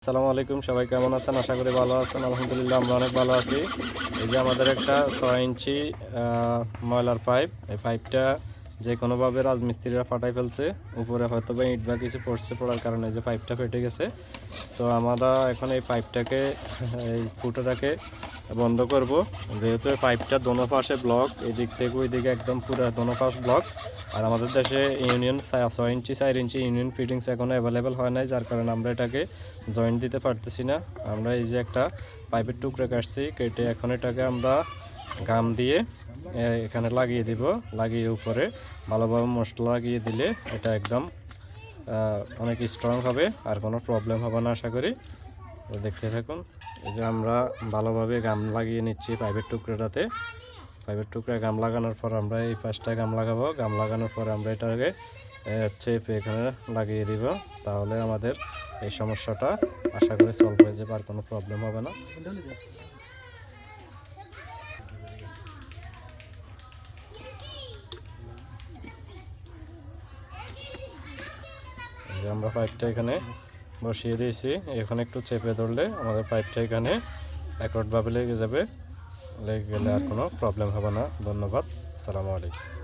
আসসালামু আলাইকুম, সবাই কেমন আছেন? আশা করি ভালো আছেন। আলহামদুলিল্লাহ আমরা অনেক ভালো আছি। এই যে আমাদের একটা 6 ইঞ্চি ময়লার পাইপ, এই পাইপটা যে কোনোভাবে রাজমিস্ত্রিরা ফাটাই ফেলছে। উপরে হয়তো বা ইট বা কিছু পড়ার কারণে যে পাইপটা ফেটে গেছে। তো আমরা এখন এই পাইপটাকে এই ফুটোটাকে বন্ধ করব। যেহেতু এই পাইপটা দোনো পাশে ব্লক, এই দিক থেকে ওই দিকে একদম পুরো দোনো পাশ ব্লক। আর আমাদের দেশে ইউনিয়ন 6 ইঞ্চি 4 ইঞ্চি ইউনিয়ন ফিটিংস এখনও অ্যাভেলেবেল হয় নাই, যার কারণে আমরা এটাকে জয়েন্ট দিতে পারতেছি না। আমরা এই যে একটা পাইপের টুকরা কাটছি, কেটে এখন এটাকে আমরা গাম দিয়ে এখানে লাগিয়ে দিব। লাগিয়ে উপরে ভালোভাবে মশলা লাগিয়ে দিলে এটা একদম অনেক স্ট্রং হবে, আর কোনো প্রবলেম হবে না আশা করি। দেখতে থাকুন। এই যে আমরা ভালোভাবে গাম লাগিয়ে নিচ্ছি পাইপের টুকরাটাতে। পাইপের টুকরায় গাম লাগানোর পর আমরা এই পাশটায় গাম লাগাবো। গাম লাগানোর পর আমরা এটাকে চেপে এখানে লাগিয়ে দিব। তাহলে আমাদের এই সমস্যাটা আশা করি সলভ হয়ে যাবে, আর কোনো প্রবলেম হবে না। আমরা পাইপটা এখানে বসিয়ে দিয়েছি। এখন একটু চেপে ধরলে আমাদের পাইপটা এখানে একটভাবে লেগে যাবে। লেগে গেলে আর কোনো প্রবলেম হবে না। ধন্যবাদ। আসসালামু আলাইকুম।